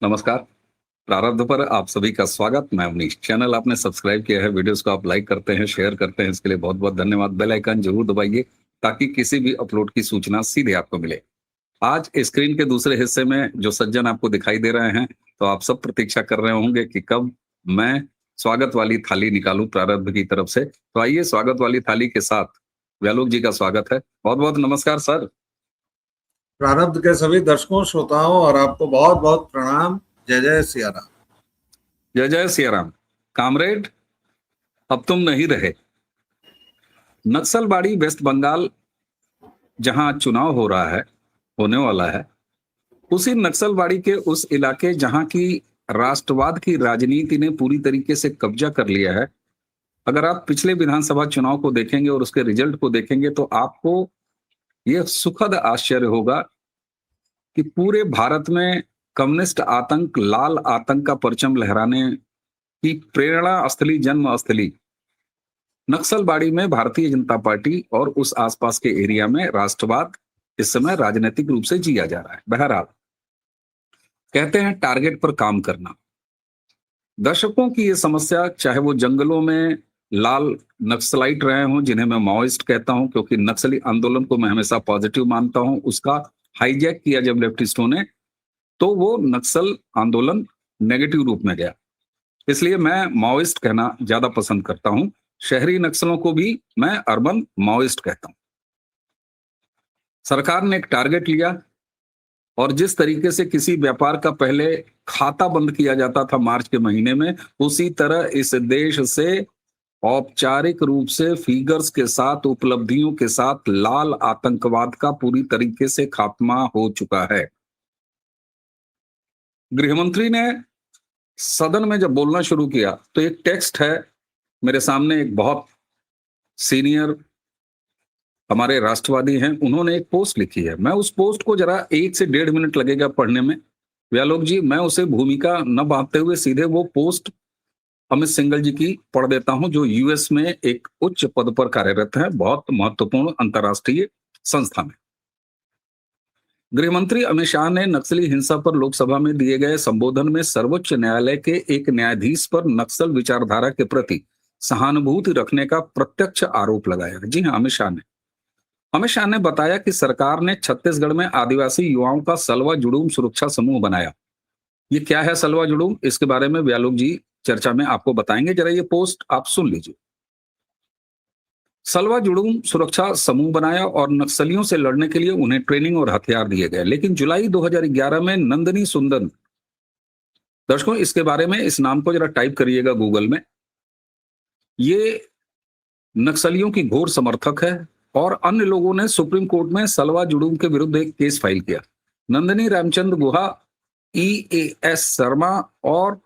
नमस्कार। प्रारब्ध पर आप सभी का स्वागत। मैं अवनीश। चैनल आपने सब्सक्राइब किया है, वीडियोस को आप लाइक करते हैं, शेयर करते हैं, इसके लिए बहुत बहुत धन्यवाद। बेल आइकन जरूर दबाइए ताकि किसी भी अपलोड की सूचना सीधे आपको मिले। आज स्क्रीन के दूसरे हिस्से में जो सज्जन आपको दिखाई दे रहे हैं, तो आप सब प्रतीक्षा कर रहे होंगे कि कब मैं स्वागत वाली थाली निकालूं प्रारब्ध की तरफ से। तो आइए, स्वागत वाली थाली के साथ व्यालोक जी का स्वागत है। बहुत बहुत नमस्कार सर। प्रारब्ध के सभी दर्शकों, श्रोताओं और आपको बहुत बहुत प्रणाम। जय जय सिया राम। जय जय सिया राम। कामरेड, अब तुम नहीं रहे। नक्सलबाड़ी वेस्ट बंगाल, जहां चुनाव हो रहा है, होने वाला है, उसी नक्सलबाड़ी के उस इलाके जहां की राष्ट्रवाद की राजनीति ने पूरी तरीके से कब्जा कर लिया है। अगर आप पिछले विधानसभा चुनाव को देखेंगे और उसके रिजल्ट को देखेंगे तो आपको यह सुखद आश्चर्य होगा कि पूरे भारत में कम्युनिस्ट आतंक, लाल आतंक का परचम लहराने की प्रेरणा स्थली, जन्म स्थली नक्सलबाड़ी में भारतीय जनता पार्टी और उस आसपास के एरिया में राष्ट्रवाद इस समय राजनीतिक रूप से जिया जा रहा है। बहरहाल, कहते हैं टारगेट पर काम करना। दशकों की ये समस्या, चाहे वो जंगलों में लाल नक्सलाइट रहे हों, जिन्हें मैं माओइस्ट कहता हूं क्योंकि नक्सली आंदोलन को मैं हमेशा पॉजिटिव मानता हूं, उसका हाईजैक किया जब लेफ्टिस्टों ने, तो वो नक्सल आंदोलन नेगेटिव रूप में गया। इसलिए मैं माओइस्ट कहना ज्यादा पसंद करता हूं। शहरी नक्सलों को भी मैं अर्बन माओइस्ट कहता हूं। सरकार ने एक टारगेट लिया और जिस तरीके से किसी व्यापार का पहले खाता बंद किया जाता था मार्च के महीने में, उसी तरह इस देश से औपचारिक रूप से फिगर्स के साथ, उपलब्धियों के साथ लाल आतंकवाद का पूरी तरीके से खात्मा हो चुका है। गृहमंत्री ने सदन में जब बोलना शुरू किया तो एक टेक्स्ट है मेरे सामने, एक बहुत सीनियर हमारे राष्ट्रवादी हैं, उन्होंने एक पोस्ट लिखी है। मैं उस पोस्ट को जरा 1 से 1.5 मिनट लगेगा पढ़ने में। व्यालोक जी, मैं उसे भूमिका न बांटते हुए सीधे वो पोस्ट अमित सिंघल जी की पढ़ देता हूं, जो यूएस में एक उच्च पद पर कार्यरत है, बहुत महत्वपूर्ण अंतर्राष्ट्रीय संस्था में। गृहमंत्री अमित शाह ने नक्सली हिंसा पर लोकसभा में दिए गए संबोधन में सर्वोच्च न्यायालय के एक न्यायाधीश पर नक्सल विचारधारा के प्रति सहानुभूति रखने का प्रत्यक्ष आरोप लगाया। जी हाँ, अमित शाह ने बताया कि सरकार ने छत्तीसगढ़ में आदिवासी युवाओं का सलवा जुडूम सुरक्षा समूह बनाया। ये क्या है सलवा जुडूम, इसके बारे में व्यालोक जी चर्चा में आपको बताएंगे। जरा ये पोस्ट आप सुन लीजिए। सलवा जुडूम सुरक्षा समूह बनाया और नक्सलियों से लड़ने के लिए उन्हें ट्रेनिंग और हथियार दिए गए। लेकिन जुलाई 2011 में नंदिनी सुंदर, दर्शकों इसके बारे में, इस नाम को जरा टाइप करिएगा गूगल में, ये नक्सलियों की घोर समर्थक है और अन्य लोगों ने सुप्रीम कोर्ट में सलवा जुडूम के विरुद्ध एक केस फाइल किया। नंदिनी रामचंद्र गुहा, EAS शर्मा और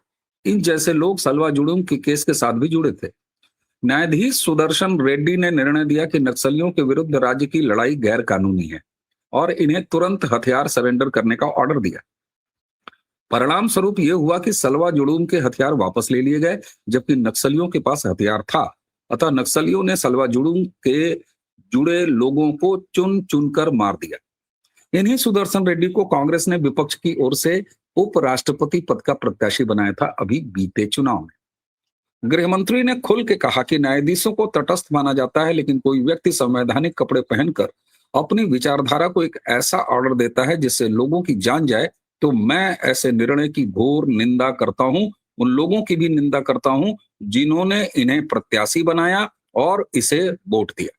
इन जैसे लोग सलवा जुडूम के केस के साथ भी जुड़े थे। न्यायाधीश सुदर्शन रेड्डी ने निर्णय दिया कि नक्सलियों के विरुद्ध राज्य की लड़ाई गैर कानूनी है और इन्हें तुरंत हथियार सरेंडर करने का ऑर्डर दिया। परिणाम स्वरूप यह हुआ कि सलवा जुडूम के हथियार वापस ले लिए गए, जबकि नक्सलियों के पास हथियार था। अतः नक्सलियों ने सलवा जुडूम के जुड़े लोगों को चुन चुनकर मार दिया। इन्हीं सुदर्शन रेड्डी को कांग्रेस ने विपक्ष की ओर से उपराष्ट्रपति पद का प्रत्याशी बनाया था अभी बीते चुनाव में। गृहमंत्री ने खुल के कहा कि न्यायाधीशों को तटस्थ माना जाता है, लेकिन कोई व्यक्ति संवैधानिक कपड़े पहनकर अपनी विचारधारा को एक ऐसा ऑर्डर देता है जिससे लोगों की जान जाए, तो मैं ऐसे निर्णय की घोर निंदा करता हूं। उन लोगों की भी निंदा करता हूं जिन्होंने इन्हें प्रत्याशी बनाया और इसे वोट दिया।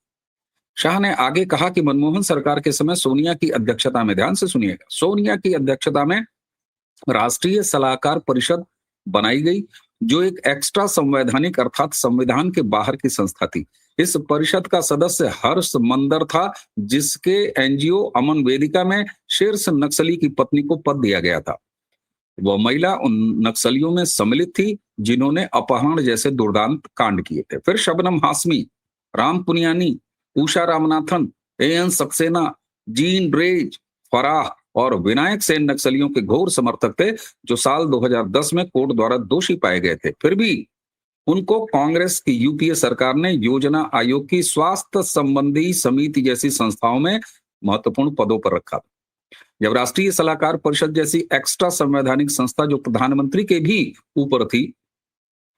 शाह ने आगे कहा कि मनमोहन सरकार के समय सोनिया की अध्यक्षता में, ध्यान से सुनिएगा, सोनिया की अध्यक्षता में राष्ट्रीय सलाहकार परिषद बनाई गई, जो एक एक्स्ट्रा संवैधानिक अर्थात संविधान के बाहर की संस्था थी। इस परिषद का सदस्य हर्ष मंदर था, जिसके एनजीओ अमन वेदिका में शीर्ष नक्सली की पत्नी को पद दिया गया था। वह महिला उन नक्सलियों में सम्मिलित थी जिन्होंने अपहरण जैसे दुर्दांत कांड किए थे। फिर Shabnam Hashmi, Ram Puniyani, Usha Ramanathan, AN Saxena, Jean Dreze, Farah और विनायक सेन नक्सलियों के घोर समर्थक थे, जो साल 2010 में कोर्ट द्वारा दोषी पाए गए थे। फिर भी उनको कांग्रेस की यूपीए सरकार ने योजना आयोग की स्वास्थ्य संबंधी समिति जैसी संस्थाओं में महत्वपूर्ण पदों पर रखा। जब राष्ट्रीय सलाहकार परिषद जैसी एक्स्ट्रा संवैधानिक संस्था जो प्रधानमंत्री के भी ऊपर थी,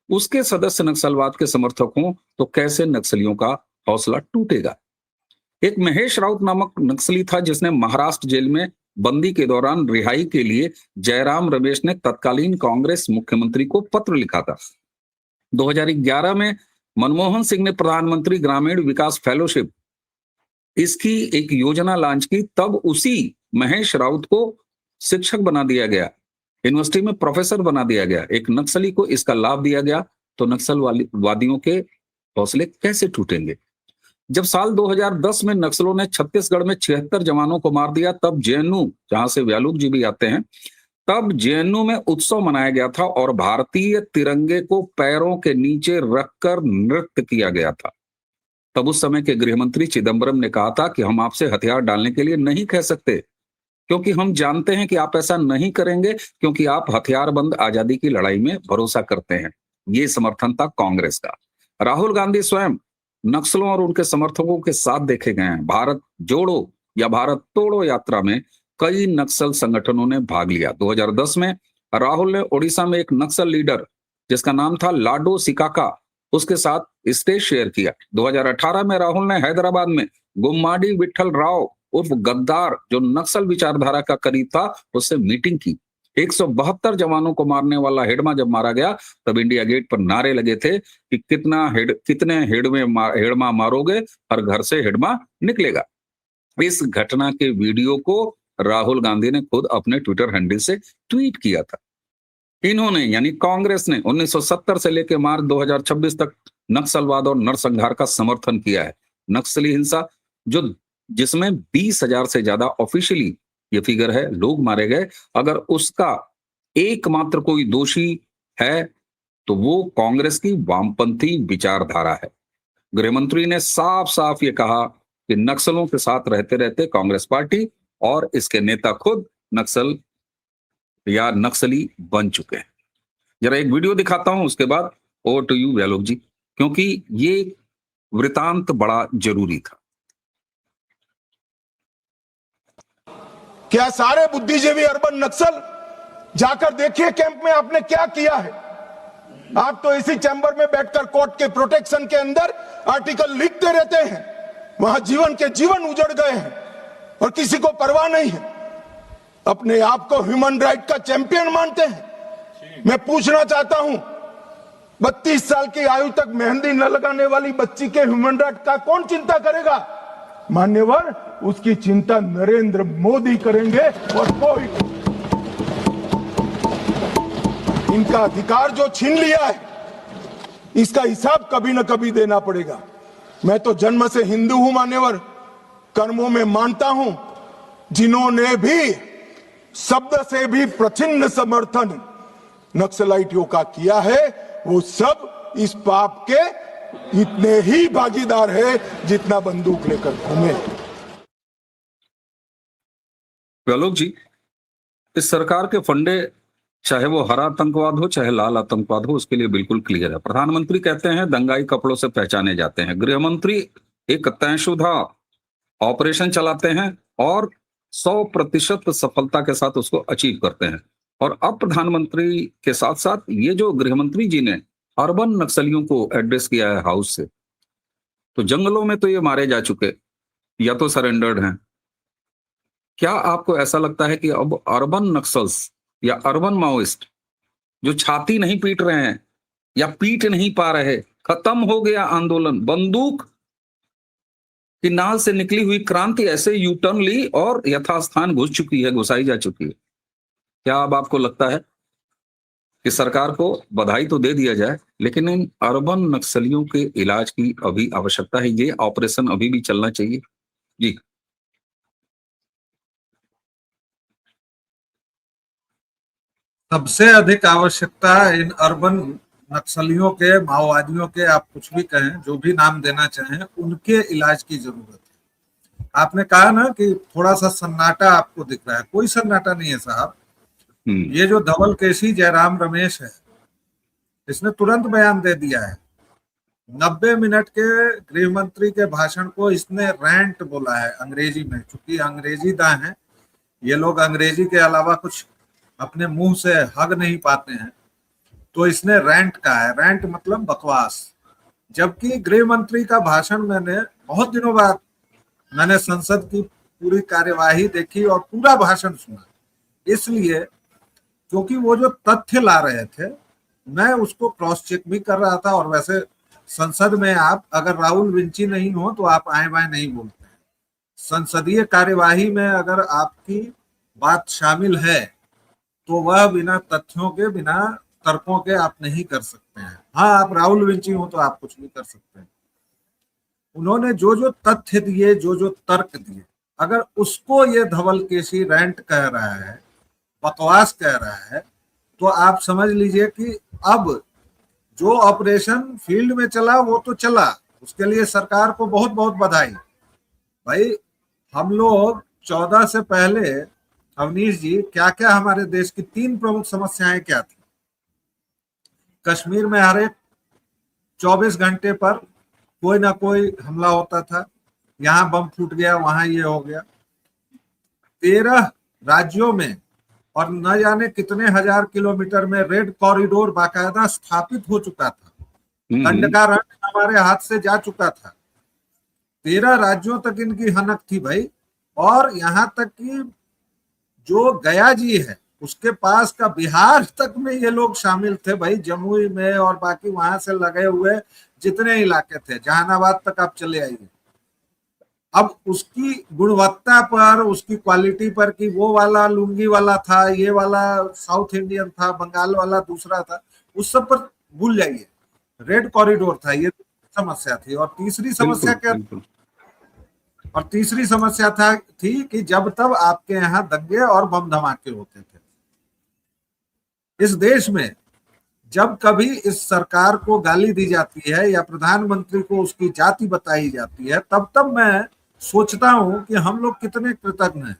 उसके सदस्य नक्सलवाद के समर्थक हों, तो कैसे नक्सलियों का हौसला टूटेगा। एक महेश राउत नामक नक्सली था जिसने महाराष्ट्र जेल में बंदी के दौरान रिहाई के लिए जयराम रमेश ने तत्कालीन कांग्रेस मुख्यमंत्री को पत्र लिखा था। 2011 में मनमोहन सिंह ने प्रधानमंत्री ग्रामीण विकास फेलोशिप इसकी एक योजना लॉन्च की, तब उसी महेश राउत को शिक्षक बना दिया गया, यूनिवर्सिटी में प्रोफेसर बना दिया गया। एक नक्सली को इसका लाभ दिया गया, तो नक्सलवादियों के हौसले कैसे टूटेंगे। जब साल 2010 में नक्सलों ने छत्तीसगढ़ में 76 जवानों को मार दिया, तब जेएनयू, जहां से व्यालुक जी भी आते हैं, तब जेएनयू में उत्सव मनाया गया था और भारतीय तिरंगे को पैरों के नीचे रखकर नृत्य किया गया था। तब उस समय के गृहमंत्री चिदंबरम ने कहा था कि हम आपसे हथियार डालने के लिए नहीं कह सकते, क्योंकि हम जानते हैं कि आप ऐसा नहीं करेंगे, क्योंकि आप हथियारबंद आजादी की लड़ाई में भरोसा करते हैं। ये समर्थन था कांग्रेस का। राहुल गांधी स्वयं नक्सलों और उनके समर्थकों के साथ देखे गए हैं। भारत जोड़ो या भारत तोड़ो यात्रा में कई नक्सल संगठनों ने भाग लिया। 2010 में राहुल ने ओडिशा में एक नक्सल लीडर जिसका नाम था लाडो सिकाका, उसके साथ स्टेज शेयर किया। 2018 में राहुल ने हैदराबाद में गुम्माडी विठल राव उर्फ गद्दार, जो नक्सल विचारधारा का करीब था, उससे मीटिंग की। 172 जवानों को मारने वाला हेडमा जब मारा गया, तब इंडिया गेट पर नारे लगे थे कि कितने हेडमा मारोगे, हर घर से हेडमा निकलेगा। इस घटना के वीडियो को राहुल गांधी ने खुद अपने ट्विटर हैंडल से ट्वीट किया था। इन्होंने यानी कांग्रेस ने 1970 से लेकर मार्च 2026 तक नक्सलवाद और नरसंहार का समर्थन किया है। नक्सली हिंसा जिसमें 20,000 से ज्यादा ऑफिशियली ये फिगर है लोग मारे गए, अगर उसका एकमात्र कोई दोषी है तो वो कांग्रेस की वामपंथी विचारधारा है। गृहमंत्री ने साफ साफ ये कहा कि नक्सलों के साथ रहते रहते कांग्रेस पार्टी और इसके नेता खुद नक्सल या नक्सली बन चुके हैं। जरा एक वीडियो दिखाता हूं, उसके बाद ओवर टू यू व्यालोक जी, क्योंकि ये वृतांत बड़ा जरूरी था। क्या सारे बुद्धिजीवी अर्बन नक्सल जाकर देखिए कैंप में आपने क्या किया है। आप तो इसी चैम्बर में बैठकर कोर्ट के प्रोटेक्शन के अंदर आर्टिकल लिखते रहते हैं, वहां जीवन के जीवन उजड़ गए हैं और किसी को परवाह नहीं है। अपने आप को ह्यूमन राइट का चैंपियन मानते हैं। मैं पूछना चाहता हूं, 32 साल की आयु तक मेहंदी न लगाने वाली बच्ची के ह्यूमन राइट का कौन चिंता करेगा। मान्यवर, उसकी चिंता नरेंद्र मोदी करेंगे और कोई। इनका अधिकार जो छीन लिया है, इसका हिसाब कभी न कभी देना पड़ेगा। मैं तो जन्म से हिंदू हूं मान्यवर, कर्मों में मानता हूं। जिन्होंने भी शब्द से भी प्रचिन्न समर्थन नक्सलाइटियों का किया है, वो सब इस पाप के इतने ही भागीदार है जितना बंदूक लेकर घूमे। व्यालोक जी, इस सरकार के फंडे, चाहे वो हरा आतंकवाद हो चाहे लाल आतंकवाद हो, उसके लिए बिल्कुल क्लियर है। प्रधानमंत्री कहते हैं दंगाई कपड़ों से पहचाने जाते हैं, गृहमंत्री एक तयशुदा ऑपरेशन चलाते हैं और 100% सफलता के साथ उसको अचीव करते हैं। और अब प्रधानमंत्री के साथ साथ ये जो गृहमंत्री जी ने अर्बन नक्सलियों को एड्रेस किया है हाउस से, तो जंगलों में तो ये मारे जा चुके या तो सरेंडर्ड हैं। क्या आपको ऐसा लगता है कि अब अर्बन नक्सल्स या अर्बन माओइस्ट जो छाती नहीं पीट रहे हैं या पीट नहीं पा रहे, खत्म हो गया आंदोलन, बंदूक की नाल से निकली हुई क्रांति ऐसे यू टर्न ली और यथास्थान घुसाई जा चुकी है। क्या अब आपको लगता है कि सरकार को बधाई तो दे दिया जाए, लेकिन इन अर्बन नक्सलियों के इलाज की अभी आवश्यकता है, ये ऑपरेशन अभी भी चलना चाहिए? जी सबसे अधिक आवश्यकता इन अर्बन नक्सलियों के, माओवादियों के, आप कुछ भी कहें, जो भी नाम देना चाहें, उनके इलाज की जरूरत है। आपने कहा ना कि थोड़ा सा सन्नाटा आपको दिख रहा है, कोई सन्नाटा नहीं है साहब। ये जो धवल केसी जयराम रमेश है, इसने तुरंत बयान दे दिया है। 90 मिनट के गृह मंत्री के भाषण को इसने रैंट बोला है अंग्रेजी में, चूंकि अंग्रेजी दां है ये लोग अंग्रेजी के अलावा कुछ अपने मुंह से हग नहीं पाते हैं, तो इसने रैंट कहा है। रैंट मतलब बकवास। जबकि गृह मंत्री का भाषण मैंने बहुत दिनों बाद मैंने संसद की पूरी कार्यवाही देखी और पूरा भाषण सुना, इसलिए क्योंकि वो जो तथ्य ला रहे थे मैं उसको क्रॉस चेक भी कर रहा था। और वैसे संसद में आप अगर राहुल विंची नहीं हो तो आप आए बाएं नहीं बोलते हैं। संसदीय कार्यवाही में अगर आपकी बात शामिल है तो वह बिना तथ्यों के, बिना तर्कों के आप नहीं कर सकते हैं। हाँ, आप राहुल विंची हो तो आप कुछ नहीं कर सकते हैं। उन्होंने जो जो तथ्य दिए, जो जो तर्क दिए, अगर उसको ये धवलकेशी रैंट कह रहा है, बकवास कह रहा है, तो आप समझ लीजिए कि अब जो ऑपरेशन फील्ड में चला वो तो चला, उसके लिए सरकार को बहुत बहुत बधाई। भाई हम लोग 14 से पहले, अवनीश जी, क्या क्या हमारे देश की 3 प्रमुख समस्याएं क्या थी? कश्मीर में हर एक 24 घंटे पर कोई ना कोई हमला होता था, यहाँ बम फूट गया, वहां ये हो गया। 13 राज्यों में और न जाने कितने हजार किलोमीटर में रेड कॉरिडोर बाकायदा स्थापित हो चुका था। दंड का रण हमारे हाथ से जा चुका था। 13 राज्यों तक इनकी हनक थी भाई। और यहाँ तक कि जो गया जी है उसके पास का बिहार तक में ये लोग शामिल थे भाई, जमुई में और बाकी वहां से लगे हुए जितने इलाके थे, जहानाबाद तक आप चले आइए। अब उसकी गुणवत्ता पर, उसकी क्वालिटी पर कि वो वाला लुंगी वाला था, ये वाला साउथ इंडियन था, बंगाल वाला दूसरा था, उस सब पर भूल जाइए। रेड कॉरिडोर था, ये समस्या थी। और तीसरी समस्या क्या? और तीसरी समस्या थी कि जब तब आपके यहाँ दंगे और बम धमाके होते थे। इस देश में जब कभी इस सरकार को गाली दी जाती है या प्रधानमंत्री को उसकी जाति बताई जाती है, तब तब मैं सोचता हूं कि हम लोग कितने कृतज्ञ हैं।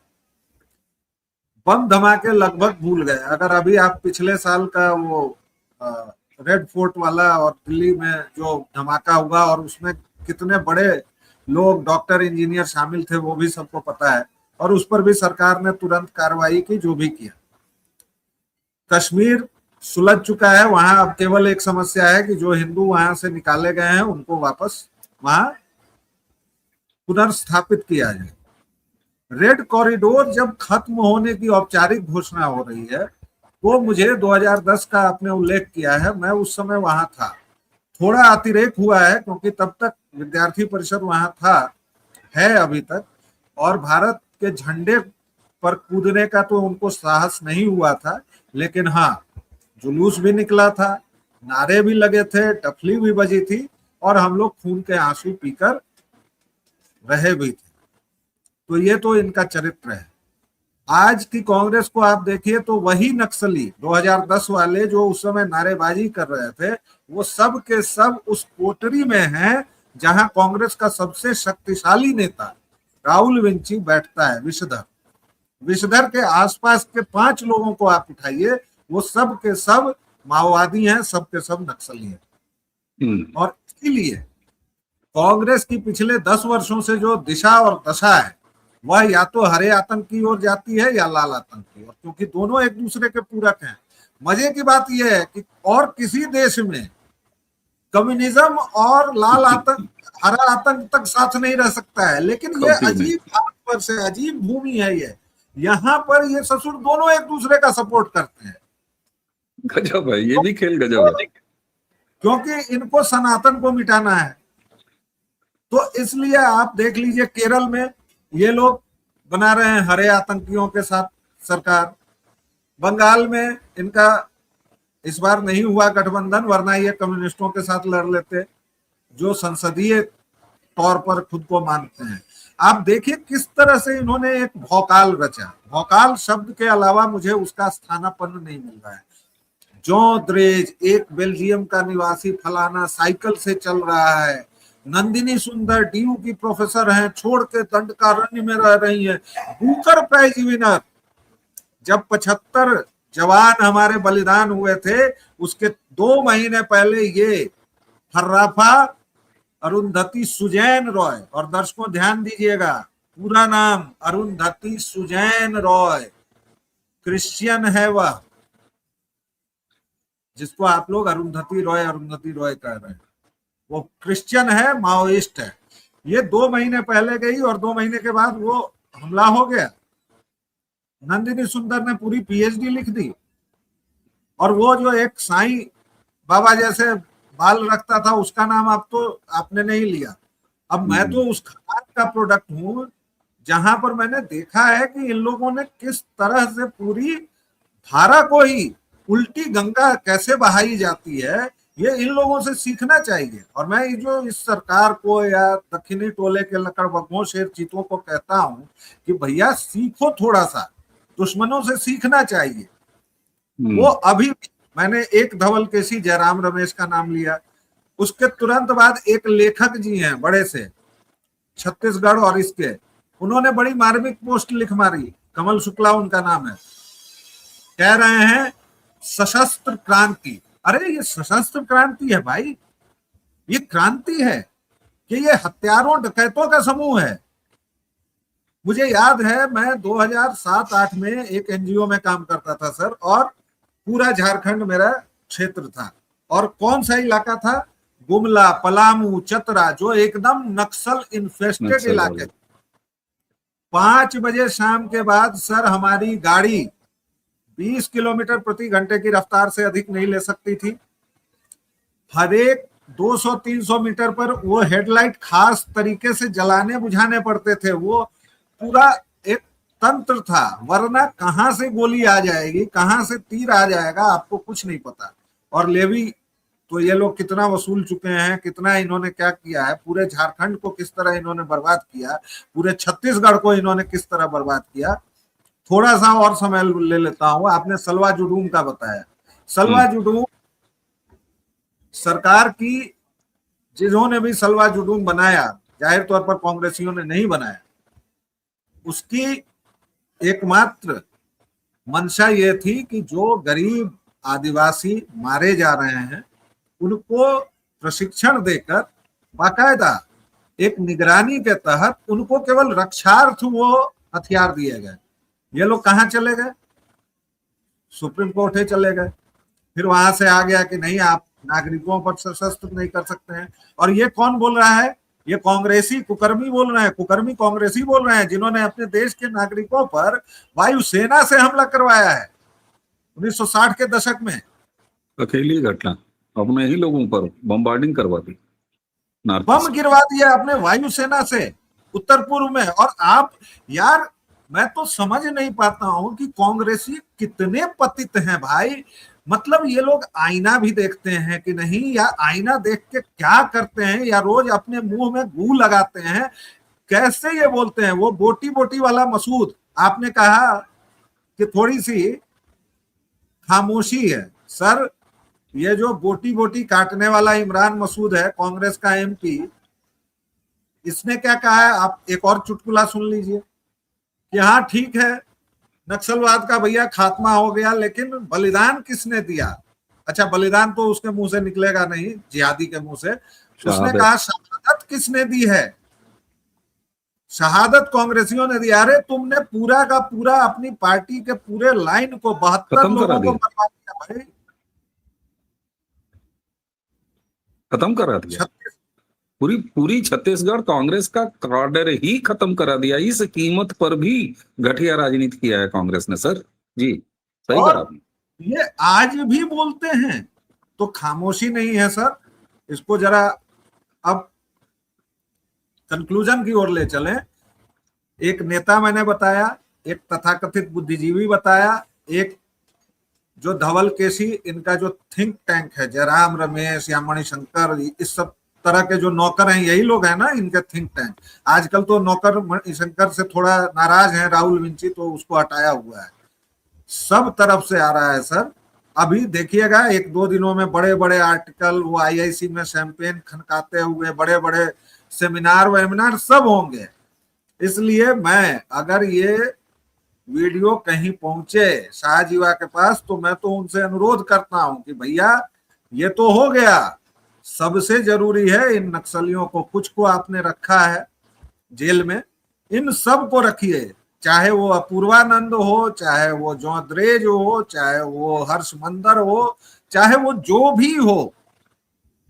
बम धमाके लगभग भूल गए। अगर अभी आप पिछले साल का वो रेड फोर्ट वाला और दिल्ली में जो धमाका हुआ और उसमें कितने बड़े लोग, डॉक्टर, इंजीनियर शामिल थे, वो भी सबको पता है। और उस पर भी सरकार ने तुरंत कार्रवाई की, जो भी किया। कश्मीर सुलझ चुका है, वहां अब केवल एक समस्या है कि जो हिंदू वहां से निकाले गए हैं उनको वापस वहां पुनर्स्थापित किया जाए। रेड कॉरिडोर जब खत्म होने की औपचारिक घोषणा हो रही है, वो मुझे 2010 का आपने उल्लेख किया है, मैं उस समय वहां था। थोड़ा अतिरेक हुआ है क्योंकि तब तक विद्यार्थी परिषद वहां था, है अभी तक, और भारत के झंडे पर कूदने का तो उनको साहस नहीं हुआ था। लेकिन हाँ, जुलूस भी निकला था, नारे भी लगे थे, टफली भी बजी थी, और हम लोग खून के आंसू पीकर रहे भी थे। तो ये तो इनका चरित्र है। आज की कांग्रेस को आप देखिए तो वही नक्सली 2010 वाले जो उस समय नारेबाजी कर रहे थे, वो सब के सब उस कोटरी में हैं जहां कांग्रेस का सबसे शक्तिशाली नेता राहुल विंची बैठता है, विषधर। विषधर के आसपास के 5 लोगों को आप उठाइए, वो सब के सब माओवादी हैं, सब के सब नक्सली हैं। और इसीलिए कांग्रेस की पिछले 10 वर्षों से जो दिशा और दशा है, वह या तो हरे आतंक की ओर जाती है या लाल आतंक की ओर, क्योंकि दोनों एक दूसरे के पूरक हैं। मजे की बात यह है कि और किसी देश में कम्युनिज्म और लाल आतंक, हरा आतंक तक साथ नहीं रह सकता है, लेकिन ये अजीब भारतवर्ष है, अजीब भूमि है ये। यहाँ पर ये ससुर दोनों एक दूसरे का सपोर्ट करते हैं। गजब है, ये भी खेल गजब है, क्योंकि इनको सनातन को मिटाना है। तो इसलिए आप देख लीजिए केरल में ये लोग बना रहे हैं हरे आतंकियों के साथ सरकार। बंगाल में इनका इस बार नहीं हुआ गठबंधन, वरना ये कम्युनिस्टों के साथ लड़ लेते, जो संसदीय तौर पर खुद को मानते हैं। आप देखिए किस तरह से इन्होंने एक भौकाल रचा। भौकाल शब्द के अलावा मुझे उसका स्थानापन्न नहीं मिल रहा है। जो द्रेज, एक बेल्जियम का निवासी फलाना साइकिल से चल रहा है, नंदिनी सुंदर डीयू की प्रोफेसर हैं, छोड़ के दंडकारण्य में रह रही हैं, बुकर प्राइज विनर। जब 75 जवान हमारे बलिदान हुए थे, उसके 2 महीने पहले ये फर्राफा अरुंधति सुजैन रॉय, और दर्शकों ध्यान दीजिएगा, पूरा नाम अरुंधति सुजैन रॉय, क्रिश्चियन है वह, जिसको आप लोग अरुंधति रॉय कह रहे हैं, वो क्रिश्चियन है, माओइस्ट है। ये 2 महीने पहले गई और 2 महीने के बाद वो हमला हो गया। नंदिनी सुंदर ने पूरी पीएचडी लिख दी, और वो जो एक साईं बाबा जैसे बाल रखता था उसका नाम आपने नहीं लिया। अब मैं तो उस खाद का प्रोडक्ट हूं जहां पर मैंने देखा है कि इन लोगों ने किस तरह से पूरी धारा को ही उल्टी गंगा कैसे बहाई जाती है, ये इन लोगों से सीखना चाहिए। और मैं जो इस सरकार को या दक्षिणी टोले के लकड़बग्घों शेर चीतों को कहता हूं कि भैया सीखो, थोड़ा सा दुश्मनों से सीखना चाहिए। वो अभी मैंने एक धवल केसी जयराम रमेश का नाम लिया, उसके तुरंत बाद एक लेखक जी हैं बड़े से छत्तीसगढ़, और इसके उन्होंने बड़ी मार्मिक पोस्ट लिख मारी, कमल शुक्ला उनका नाम है, कह रहे हैं सशस्त्र क्रांति। अरे ये सशस्त्र क्रांति है भाई, ये क्रांति है कि ये हत्यारों डकैतों का समूह है। मुझे याद है मैं 2007-8 में एक एनजीओ में काम करता था सर, और पूरा झारखंड मेरा क्षेत्र था, और कौन सा इलाका था, गुमला, पलामू, चतरा, जो एकदम नक्सल इन्फेस्टेड इलाके। 5 बजे शाम के बाद सर हमारी गाड़ी 20 किलोमीटर प्रति घंटे की रफ्तार से अधिक नहीं ले सकती थी। हर एक 200-300 मीटर पर वो हेडलाइट खास तरीके से जलाने बुझाने पड़ते थे। वो पूरा एक तंत्र था, वरना कहां से गोली आ जाएगी, कहां से तीर आ जाएगा, आपको कुछ नहीं पता। और लेवी तो ये लोग कितना वसूल चुके हैं, कितना इन्होंने क्या किया है, पूरे झारखंड को किस तरह इन्होंने बर्बाद किया, पूरे छत्तीसगढ़ को इन्होंने किस तरह बर्बाद किया। थोड़ा सा और समय ले लेता हूं। आपने सलवा जुडूम का बताया, सलवा जुडूम सरकार की, जिन्होंने भी सलवा जुडूम बनाया, जाहिर तौर पर कांग्रेसियों ने नहीं बनाया, उसकी एकमात्र मंशा ये थी कि जो गरीब आदिवासी मारे जा रहे हैं उनको प्रशिक्षण देकर बाकायदा एक निगरानी के तहत उनको केवल रक्षार्थ वो हथियार दिए गए। ये लोग कहाँ चले गए, सुप्रीम कोर्ट ही चले गए। फिर वहां से आ गया कि नहीं, आप नागरिकों पर सशस्त्र नहीं कर सकते हैं। और ये कौन बोल रहा है, ये कांग्रेसी कुकर्मी बोल रहे हैं, कुकर्मी कांग्रेसी बोल रहे हैं, जिन्होंने अपने देश के नागरिकों पर वायुसेना से हमला करवाया है 1960 के दशक में। अकेली घटना, अपने ही लोगों पर बम्बार्डिंग करवा दी, बम गिरवा दिया अपने वायुसेना से उत्तर पूर्व में। और आप यार, मैं तो समझ नहीं पाता हूं कि कांग्रेसी कितने पतित हैं भाई। मतलब ये लोग आईना भी देखते हैं कि नहीं, या आईना देख के क्या करते हैं, या रोज अपने मुंह में गू लगाते हैं। कैसे ये बोलते हैं, वो बोटी बोटी वाला मसूद, आपने कहा कि थोड़ी सी खामोशी है। सर ये जो बोटी बोटी काटने वाला इमरान मसूद है, कांग्रेस का एमपी, इसने क्या कहा है, आप एक और चुटकुला सुन लीजिए कि हाँ ठीक है, नक्सलवाद का भैया खात्मा हो गया, लेकिन बलिदान किसने दिया। अच्छा, बलिदान तो उसके मुंह से निकलेगा नहीं, जिहादी के मुंह से। उसने कहा शहादत किसने दी है, शहादत कांग्रेसियों ने दी। अरे तुमने पूरा का पूरा अपनी पार्टी के पूरे लाइन को 72 लोगों को मरवा दिया भाई, खत्म करा दिया। पूरी छत्तीसगढ़ कांग्रेस का कार्डर ही खत्म करा दिया। इस कीमत पर भी घटिया राजनीति किया है कांग्रेस ने सर। जी सही कहा आपने। ये आज भी बोलते हैं तो खामोशी नहीं है सर। इसको जरा अब कंक्लूजन की ओर ले चलें। एक नेता मैंने बताया, एक तथाकथित बुद्धिजीवी बताया, एक जो धवल केसी, इनका जो थिंक टैंक है, जयराम रमेश या मणिशंकर, इस सब तरह के जो नौकर हैं, यही लोग हैं ना इनके थिंक टैंक। आजकल तो नौकर मणिशंकर से थोड़ा नाराज हैं राहुल विंची, तो उसको हटाया हुआ है। सब तरफ से आ रहा है सर। अभी देखिएगा 1-2 दिनों में बड़े बड़े आर्टिकल, वो आईआईसी में शैंपेन खनकाते हुए बड़े बड़े सेमिनार वेमिनार सब होंगे। इसलिए मैं, अगर ये वीडियो कहीं पहुंचे शाहजीवा के पास, तो मैं तो उनसे अनुरोध करता हूं कि भैया ये तो हो गया, सबसे जरूरी है इन नक्सलियों को, कुछ को आपने रखा है जेल में, इन सब को रखिए, चाहे वो अपूर्वानंद हो, चाहे वो जोंद्रेज हो, चाहे वो हर्षमंदर हो, चाहे वो जो भी हो,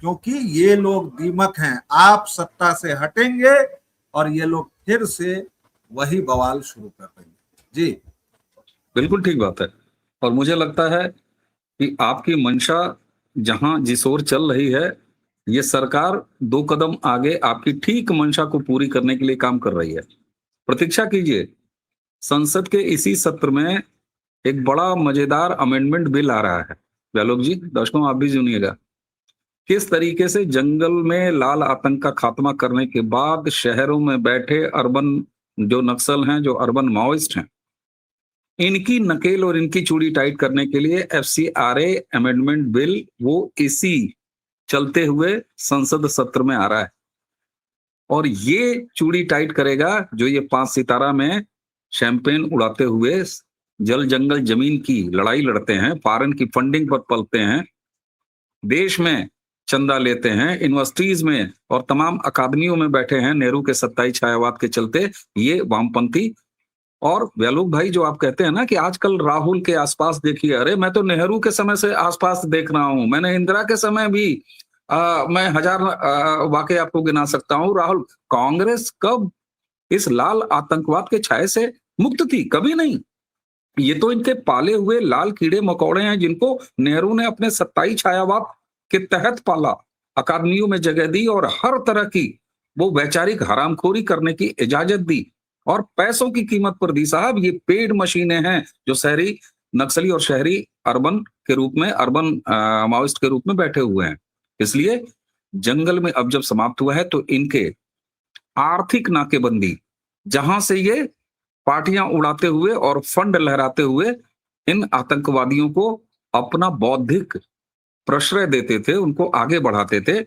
क्योंकि ये लोग दीमक हैं। आप सत्ता से हटेंगे और ये लोग फिर से वही बवाल शुरू कर देंगे। जी बिल्कुल ठीक बात है। और मुझे लगता है कि आपकी मंशा जहां जिस ओर चल रही है, ये सरकार 2 कदम आगे आपकी ठीक मंशा को पूरी करने के लिए काम कर रही है। प्रतीक्षा कीजिए, संसद के इसी सत्र में एक बड़ा मजेदार अमेंडमेंट बिल आ रहा है। व्यालोक जी, दर्शकों आप भी सुनिएगा। किस तरीके से जंगल में लाल आतंक का खात्मा करने के बाद शहरों में बैठे अर्बन जो नक्सल हैं, जो अर्बन माओइस्ट हैं, इनकी नकेल और इनकी चूड़ी टाइट करने के लिए एफसीआरए अमेंडमेंट बिल वो इसी चलते हुए संसद सत्र में आ रहा है। और ये चूड़ी टाइट करेगा जो ये 5 सितारा में शैंपेन उड़ाते हुए जल जंगल जमीन की लड़ाई लड़ते हैं, फॉरेन की फंडिंग पर पलते हैं, देश में चंदा लेते हैं, यूनिवर्सिटीज में और तमाम अकादमियों में बैठे हैं नेहरू के सत्ताई छायावाद के चलते ये वामपंथी। और व्यालोक भाई, जो आप कहते हैं ना कि आजकल राहुल के आसपास देखिए, अरे मैं तो नेहरू के समय से आसपास देख रहा हूं, मैंने इंदिरा के समय भी मैं 1000 वाकई आपको गिना सकता हूं। राहुल, कांग्रेस कब इस लाल आतंकवाद के छाये से मुक्त थी? कभी नहीं। ये तो इनके पाले हुए लाल कीड़े मकोड़े हैं जिनको नेहरू ने अपने सत्ताई छायावाद के तहत पाला, अकादमियों में जगह दी और हर तरह की वो वैचारिक हरामखोरी करने की इजाजत दी और पैसों की कीमत पर दी। साहब, ये पेड मशीनें हैं जो शहरी नक्सली और शहरी अर्बन के रूप में, अर्बन माओइस्ट के रूप में बैठे हुए हैं। इसलिए जंगल में अब जब समाप्त हुआ है तो इनके आर्थिक नाकेबंदी, जहां से ये पार्टियां उड़ाते हुए और फंड लहराते हुए इन आतंकवादियों को अपना बौद्धिक प्रश्रय देते थे, उनको आगे बढ़ाते थे।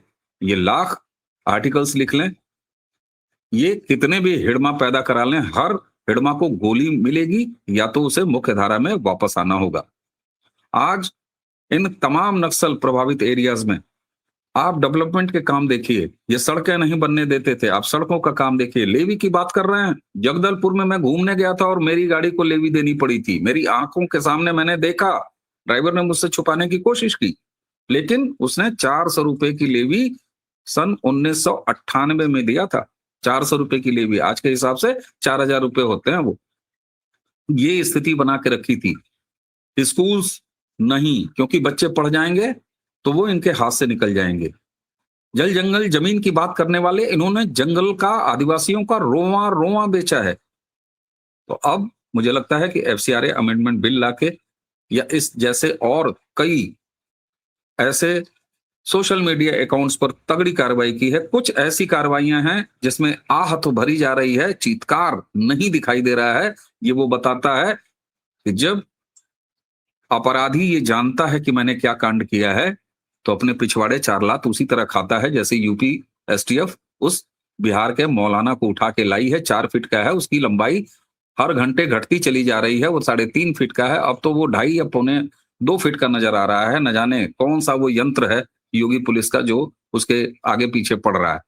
ये लाख आर्टिकल्स लिख लें, ये कितने भी हिड़मा पैदा करा लें, हर हिड़मा को गोली मिलेगी या तो उसे मुख्य धारा में वापस आना होगा। आज इन तमाम नक्सल प्रभावित एरियाज में आप डेवलपमेंट के काम देखिए, ये सड़कें नहीं बनने देते थे, आप सड़कों का काम देखिए। लेवी की बात कर रहे हैं, जगदलपुर में मैं घूमने गया था और मेरी गाड़ी को लेवी देनी पड़ी थी। मेरी आंखों के सामने मैंने देखा, ड्राइवर ने मुझसे छुपाने की कोशिश की, लेकिन उसने 400 रुपए की लेवी सन 1998 में दिया था। 400 रुपए की लेवी, आज के हिसाब से 4000 रुपए होते हैं वो। ये स्थिति बना के रखी थी। स्कूल्स नहीं, क्योंकि बच्चे पढ़ जाएंगे तो वो इनके हाथ से निकल जाएंगे। जल जंगल जमीन की बात करने वाले, इन्होंने जंगल का, आदिवासियों का रोआ रोआ बेचा है। तो अब मुझे लगता है कि एफसीआरए अमेंडमेंट बिल लाके या इस जैसे और कई ऐसे सोशल मीडिया अकाउंट्स पर तगड़ी कार्रवाई की है। कुछ ऐसी कार्रवाइयां हैं जिसमें आह तो भरी जा रही है, चीत्कार नहीं दिखाई दे रहा है। ये वो बताता है कि जब अपराधी ये जानता है कि मैंने क्या कांड किया है तो अपने पिछवाड़े 4 लात उसी तरह खाता है जैसे यूपी एसटीएफ उस बिहार के मौलाना को उठा के लाई है। 4 फीट का है, उसकी लंबाई हर घंटे घटती चली जा रही है। वो 3.5 फीट का है, अब तो वो 2.5 या 2.25 फीट का नजर आ रहा है। न जाने कौन सा वो यंत्र है योगी पुलिस का जो उसके आगे पीछे पड़ रहा है।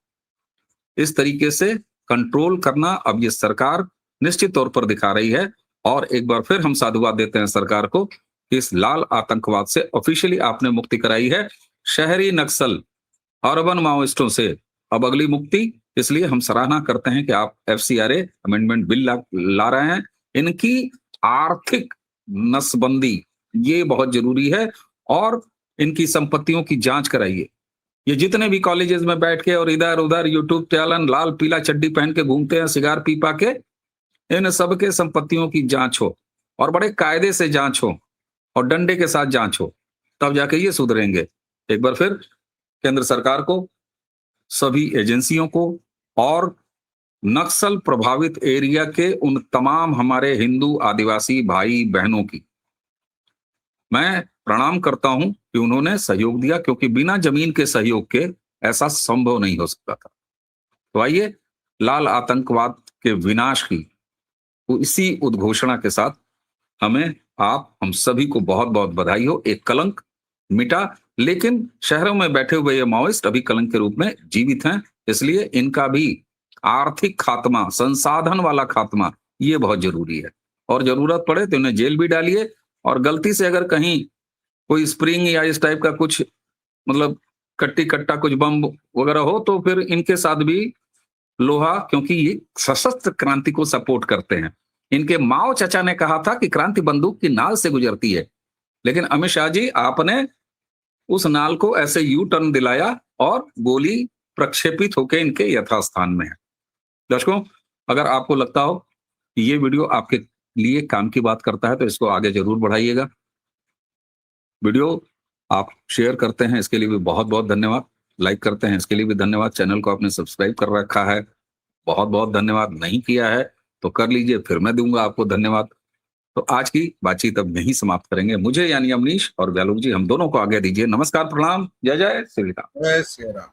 इस तरीके से कंट्रोल करना अब ये सरकार निश्चित तौर पर दिखा रही है। और एक बार फिर हम साधुवाद देते हैं सरकार को कि इस लाल आतंकवाद से ऑफिशियली आपने मुक्ति कराई है। शहरी नक्सल, अर्बन माओइस्टों से अब अगली मुक्ति। इसलिए हम सराहना करते हैं कि आप एफसीआरए अमेंडमेंट बिल ला रहे हैं। इनकी आर्थिक नसबंदी ये बहुत जरूरी है और इनकी संपत्तियों की जांच कराइए। ये जितने भी कॉलेजेस में बैठ के और इधर उधर यूट्यूब चैनल लाल पीला चड्डी पहन के घूमते हैं, सिगार पी पा के, इन सबके संपत्तियों की जांच हो और बड़े कायदे से जांच हो और डंडे के साथ जांच हो, तब जाके ये सुधरेंगे। एक बार फिर केंद्र सरकार को, सभी एजेंसियों को और नक्सल प्रभावित एरिया के उन तमाम हमारे हिंदू आदिवासी भाई बहनों की मैं प्रणाम करता हूं कि उन्होंने सहयोग दिया, क्योंकि बिना जमीन के सहयोग के ऐसा संभव नहीं हो सकता था। तो आइए लाल आतंकवाद के विनाश की इसी उद्घोषणा के साथ हमें, आप, हम सभी को बहुत बहुत बधाई हो। एक कलंक मिटा, लेकिन शहरों में बैठे हुए ये माओइस्ट अभी कलंक के रूप में जीवित हैं। इसलिए इनका भी आर्थिक खात्मा, संसाधन वाला खात्मा, ये बहुत जरूरी है। और जरूरत पड़े तो उन्हें जेल भी डालिए, और गलती से अगर कहीं कोई स्प्रिंग या इस टाइप का कुछ मतलब कट्टी कट्टा कुछ बम वगैरह हो तो फिर इनके साथ भी लोहा, क्योंकि ये सशस्त्र क्रांति को सपोर्ट करते हैं। इनके माओ चाचा ने कहा था कि क्रांति बंदूक की नाल से गुजरती है, लेकिन अमित शाह जी आपने उस नाल को ऐसे यू टर्न दिलाया और गोली प्रक्षेपित होकर इनके यथास्थान में है। दर्शकों, अगर आपको लगता हो कि ये वीडियो आपके लिए काम की बात करता है तो इसको आगे जरूर बढ़ाइएगा। वीडियो आप शेयर करते हैं, इसके लिए भी बहुत बहुत धन्यवाद। लाइक करते हैं, इसके लिए भी धन्यवाद। चैनल को आपने सब्सक्राइब कर रखा है, बहुत बहुत धन्यवाद। नहीं किया है तो कर लीजिए, फिर मैं दूंगा आपको धन्यवाद। तो आज की बातचीत अब यहीं समाप्त करेंगे। मुझे यानी अमनीश और व्यालोक जी, हम दोनों को आगे दीजिए। नमस्कार, प्रणाम, जय जय श्री राम। जय श्री राम।